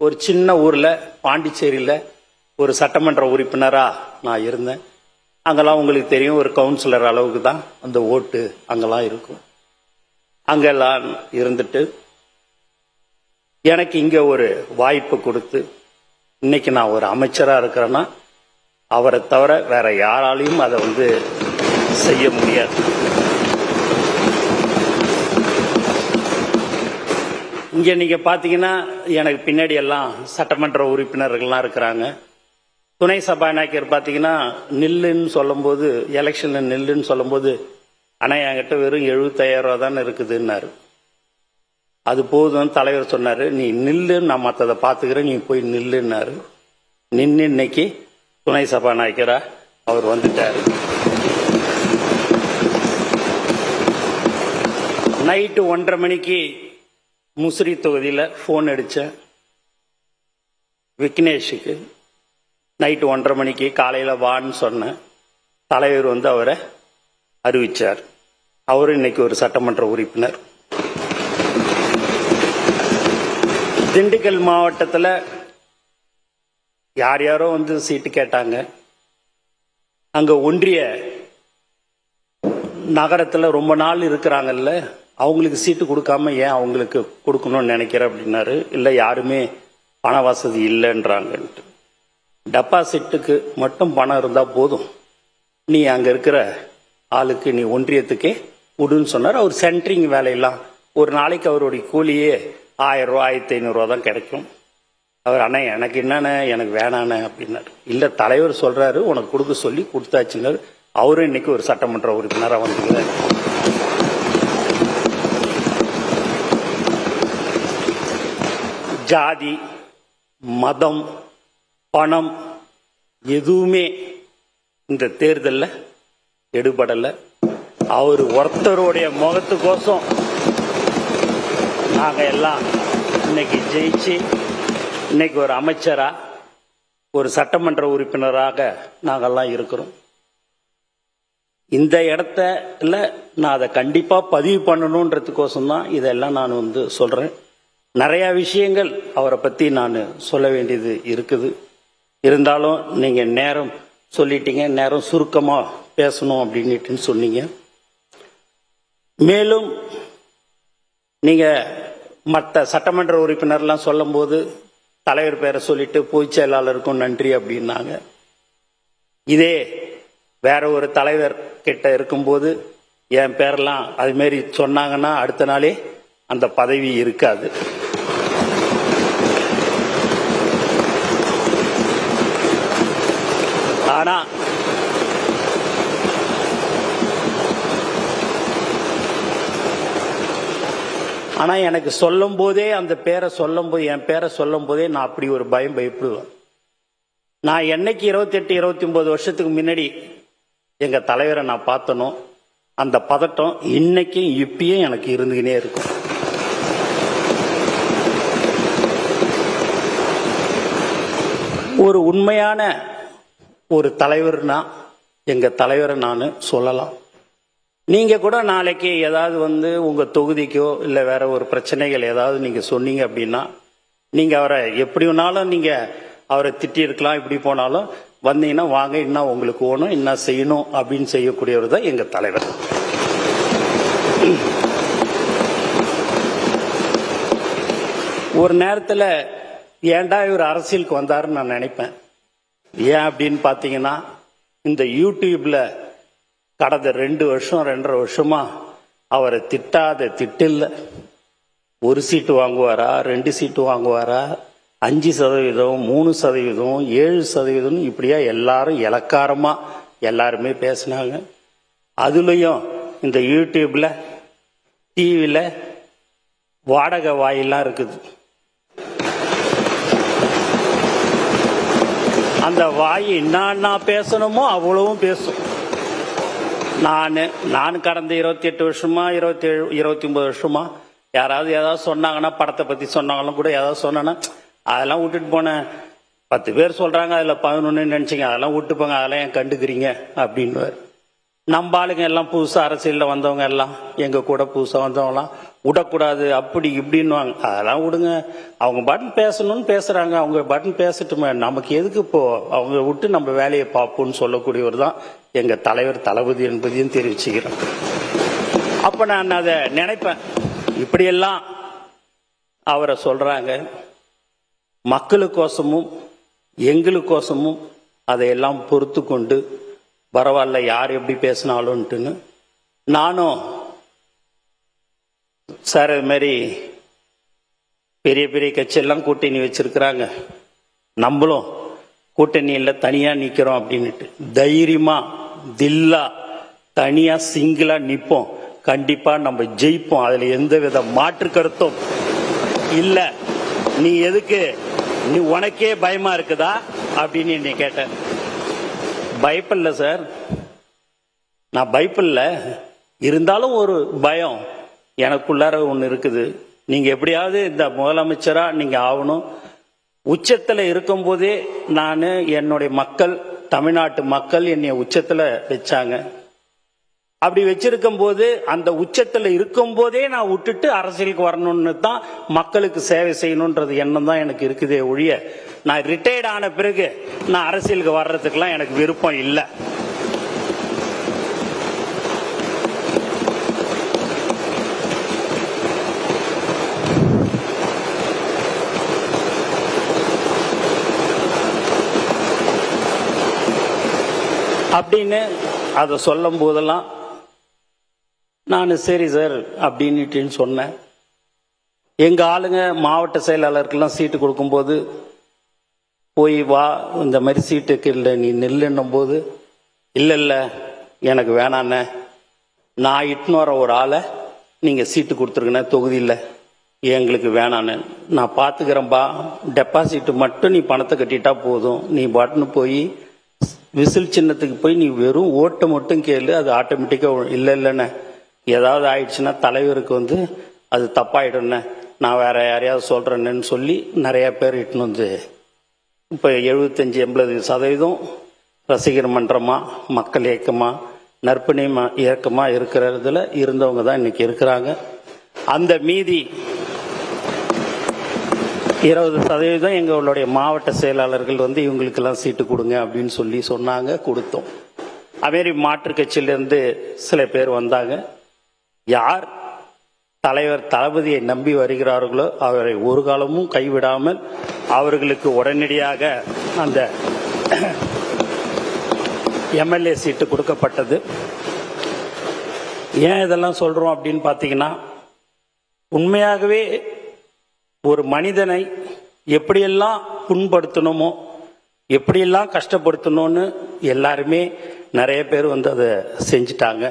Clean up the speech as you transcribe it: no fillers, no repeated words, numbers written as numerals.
ஒரு சின்ன ஊரில் பாண்டிச்சேரியில் ஒரு சட்டமன்ற உறுப்பினராக நான் இருந்தேன். அங்கெல்லாம் உங்களுக்கு தெரியும், ஒரு கவுன்சிலர் அளவுக்கு தான் அந்த ஓட்டு அங்கெல்லாம் இருக்கும். அங்கெல்லாம் இருந்துட்டு எனக்கு இங்கே ஒரு வாய்ப்பு கொடுத்து இன்னைக்கு நான் ஒரு அமைச்சராக இருக்கிறேன்னா அவரை தவிர வேற யாராலையும் அதை செய்ய முடியாது. இங்கே நீங்கள் பார்த்தீங்கன்னா எனக்கு பின்னாடி எல்லாம் சட்டமன்ற உறுப்பினர்கள்லாம் இருக்கிறாங்க. துணை சபாநாயகர் பார்த்தீங்கன்னா நில்லுன்னு சொல்லும்போது, எலெக்ஷனில் நில்லுன்னு சொல்லும்போது, ஆனால் என்கிட்ட வெறும் 75,000 ரூபா தானே இருக்குதுன்னாரு. அது போதும் தலைவர் சொன்னார், நீ நில்லு, நான் மற்றதை பார்த்துக்கிறேன், நீ போய் நில்லுன்னாரு. நின்று இன்னைக்கு துணை சபாநாயகரா அவர் வந்துட்டார். நைட்டு 1:30 மணிக்கு முசிறி தொகுதியில் ஃபோன் அடித்தேன் விக்னேஷுக்கு. நைட்டு 1:30 மணிக்கு காலையில் வான்னு சொன்னேன். தலைவர் அவரை அறிவித்தார். அவரு இன்னைக்கு ஒரு சட்டமன்ற உறுப்பினர். திண்டுக்கல் மாவட்டத்தில் யார் யாரோ சீட்டு கேட்டாங்க. அங்கே ஒன்றிய நகரத்தில் ரொம்ப நாள் இருக்கிறாங்கல்ல, அவங்களுக்கு சீட்டு கொடுக்காம ஏன் அவங்களுக்கு கொடுக்கணும்னு நினைக்கிறேன் அப்படின்னாரு. இல்லை, யாருமே பண வசதி இல்லைன்றாங்கன்ட்டு. டெபாசிட்டுக்கு மட்டும் பணம் இருந்தால் போதும், நீ அங்கே இருக்கிற ஆளுக்கு நீ ஒன்றியத்துக்கே விடுன்னு சொன்னார். அவர் சென்ட்ரிங் வேலையெல்லாம் ஒரு நாளைக்கு அவருடைய கூலியே 1000 ரூபா 1500 ரூபா தான் கிடைக்கும். அவர் அண்ணா எனக்கு என்னண்ணே, எனக்கு வேணாண்ணே அப்படின்னாரு. இல்லை, தலைவர் சொல்கிறாரு உனக்கு கொடுக்க சொல்லி கொடுத்தாச்சுன்னாரு. அவரும் இன்னைக்கு ஒரு சட்டமன்ற உறுப்பினராக வந்துருக்காரு. ஜாதி, மதம், பணம் எதுவுமே இந்த தேர்தலில் எடுபடலை. அவர் ஒருத்தருடைய முகத்துக்கோசம் நாங்கள் எல்லாம் இன்னைக்கு ஜெயிச்சு இன்னைக்கு ஒரு அமைச்சரா ஒரு சட்டமன்ற உறுப்பினராக நாங்கள்லாம் இருக்கிறோம். இந்த இடத்துல நான் அதை கண்டிப்பாக பதிவு பண்ணணுன்றதுக்கோசம் தான் இதெல்லாம் நான் சொல்கிறேன். நிறையா விஷயங்கள் அவரை பற்றி நான் சொல்ல வேண்டியது இருக்குது. இருந்தாலும் நீங்கள் நேரம் சொல்லிட்டீங்க, நேரம் சுருக்கமாக பேசணும் அப்படின்ட்டு சொன்னீங்க. மேலும் நீங்கள் மற்ற சட்டமன்ற உறுப்பினர்லாம் சொல்லும்போது தலைவர் பேரை சொல்லிட்டு பொதுச் செயலாளருக்கும் நன்றி அப்படின்னாங்க. இதே வேற ஒரு தலைவர் கிட்ட இருக்கும்போது என் பேரெல்லாம் அதுமாரி சொன்னாங்கன்னா அடுத்த நாளே அந்த பதவி இருக்காது. ஆனா எனக்கு சொல்லும் போதே அந்த பேரை சொல்லும் போது, என் பேரை சொல்லும் போதே நான் அப்படி ஒரு பயப்படுவேன். நான் என்னைக்கு 28 29 வருஷத்துக்கு முன்னாடி எங்க தலைவரை நான் பார்த்தனோ அந்த பதட்டம் இன்னைக்கும் இப்பயும் எனக்கு இருந்துகினே இருக்கும். ஒரு உண்மையான ஒரு தலைவர்னா எங்க தலைவரை நான் சொல்லலாம். நீங்க கூட நாளைக்கு ஏதாவது உங்க தொகுதிக்கோ இல்லை வேற ஒரு பிரச்சனைகள் ஏதாவது நீங்க சொன்னீங்க அப்படின்னா, நீங்க அவரை எப்படி வேணாலும் நீங்க அவரை திட்டி இருக்கலாம், இப்படி போனாலும் வந்தீங்கன்னா வாங்க, என்ன உங்களுக்கு ஓணும், என்ன செய்யணும் அப்படின்னு செய்யக்கூடியவர் தான் எங்க தலைவர். ஒரு நேரத்தில் ஏன்டா இவர் அரசியலுக்கு வந்தாருன்னு நான் நினைப்பேன். ஏன் அப்படின்னு பார்த்தீங்கன்னா, இந்த யூடியூப்ல கடந்த 2 வருஷம் 2.5 வருஷமா அவரை திட்டாத திட்டில்லை. 1 சீட்டு வாங்குவாரா, 2 சீட்டு வாங்குவாரா, 5%, 3%, 7%, இப்படியா எல்லாரும் இலக்காரமா எல்லாருமே பேசினாங்க. அதுலயும் இந்த யூடியூப்ல டிவில வாடகை வாயெல்லாம் இருக்குது. அந்த வாய் என்ன பேசணுமோ அவ்வளவும் பேசும். நான் கடந்த 28 வருஷமா 27 29 வருஷமா யாராவது ஏதாவது சொன்னாங்கன்னா, படத்தை பத்தி சொன்னாங்களும் கூட ஏதாவது சொன்னா அதெல்லாம் விட்டுட்டு போனேன். 10 பேர் சொல்றாங்க, அதுல 11 நினைச்சிங்க, அதெல்லாம் விட்டு போங்க, அதெல்லாம் ஏன் கண்டுக்கிறீங்க அப்படின்னு. நம்ம ஆளுங்க எல்லாம் புதுசாக அரசியலில் வந்தவங்க எல்லாம் எங்கள் கூட புதுசாக வந்தவங்கலாம் விடக்கூடாது அப்படி இப்படின்னுவாங்க. அதெல்லாம் விடுங்க, அவங்க பட்டன் பேசணும்னு பேசுகிறாங்க, அவங்க பட்டன் பேசட்டுமே, நமக்கு எதுக்கு இப்போ அவங்க விட்டு நம்ம வேலையை பார்ப்போம்னு சொல்லக்கூடியவர் தான் எங்கள் தலைவர் தளபதி என்பதையும் தெரிவிச்சுக்கிறேன். அப்போ நான் அதை நினைப்பேன், இப்படியெல்லாம் அவரை சொல்கிறாங்க, மக்களுக்கோசமும் எங்களுக்கோசமும் அதையெல்லாம் பொறுத்து கொண்டு பரவாயில்ல யார் எப்படி பேசினாலும்ட்டுன்னு நானும் சார் இது மாதிரி பெரிய பெரிய கட்சியெல்லாம் கூட்டணி வச்சிருக்கிறாங்க, நம்மளும் கூட்டணியில் தனியாக நிற்கிறோம் அப்படின்ட்டு தைரியமா தில்லா தனியாக சிங்கிளாக நிற்போம், கண்டிப்பாக நம்ம ஜெயிப்போம், அதில் எந்த வித மாற்று கருத்தும் இல்லை. நீ எதுக்கு, நீ உனக்கே பயமா இருக்குதா அப்படின்னு என்னை கேட்டேன். பயப்படல சார், நான் பயப்படல, இருந்தாலும் ஒரு பயம் எனக்குள்ளார ஒன்று இருக்குது. நீங்க எப்படியாவது இந்த முதலமைச்சரா நீங்க ஆகணும். உச்சத்தில் இருக்கும்போதே நான் என்னுடைய மக்கள், தமிழ்நாட்டு மக்கள் என்னை உச்சத்தில் வச்சாங்க. அப்படி வச்சிருக்கும் போது அந்த உச்சத்தில் இருக்கும் போதே நான் விட்டுட்டு அரசியலுக்கு வரணும்னு தான், மக்களுக்கு சேவை செய்யணுன்றது எண்ணம் தான் எனக்கு இருக்குதே ஒழிய, நான் ரிட்டையர்ட் ஆன பிறகு நான் அரசியலுக்கு வர்றதுக்கெல்லாம் எனக்கு விருப்பம் இல்லை. அப்படின்னு அதை சொல்லும் போதெல்லாம் நான் சரி சார் அப்படின்னுட்டு சொன்னேன். எங்க ஆளுங்க மாவட்ட செயலாளருக்கெல்லாம் சீட்டு கொடுக்கும்போது போய் வா இந்த மாதிரி சீட்டுக்கு இல்லை நீ நில்லுன்னும் போது இல்லை எனக்கு வேணாண்ணே, நான் இட்டுன்னு வர ஒரு ஆளை நீங்கள் சீட்டு கொடுத்துருக்கண்ணே தொகுதியில், எங்களுக்கு வேணாண்ணே, நான் பார்த்துக்கிறேன்பா, டெபாசிட் மட்டும் நீ பணத்தை கட்டிட்டா போதும், நீ பாட்டுன்னு போய் விசில் சின்னத்துக்கு போய் நீ வெறும் ஓட்டை மட்டும் கேளு, அது ஆட்டோமேட்டிக்காக இல்லைண்ணே ஏதாவது ஆயிடுச்சுன்னா தலைவருக்கு அது தப்பாயிடும்ண்ணே, நான் வேற யாரையாவது சொல்கிறேன்னு சொல்லி நிறையா பேர் இட்டுன்னு வந்து இப்போ 75-80% ரசிகர் மன்றமா, மக்கள் இயக்கமா, நற்பணி இயக்கமா இருக்கிறதுல இருந்தவங்க தான் இன்னைக்கு இருக்கிறாங்க. அந்த மீதி 20% எங்களுடைய மாவட்ட செயலாளர்கள் இவங்களுக்கெல்லாம் சீட்டு கொடுங்க அப்படின்னு சொல்லி சொன்னாங்க, கொடுத்தோம். அதுமாரி மாற்றுக் கட்சியிலேருந்து சில பேர் வந்தாங்க. யார் தலைவர் தளபதியை நம்பி வருகிறார்களோ அவரை ஒரு காலமும் கைவிடாமல் அவர்களுக்கு உடனடியாக அந்த எம்எல்ஏ சீட்டு கொடுக்கப்பட்டது. ஏன் இதெல்லாம் சொல்றோம் அப்படின்னு பார்த்தீங்கன்னா, உண்மையாகவே ஒரு மனிதனை எப்படியெல்லாம் புண்படுத்தணுமோ, எப்படியெல்லாம் கஷ்டப்படுத்தணும்னு எல்லாருமே நிறைய பேர் அதை செஞ்சிட்டாங்க.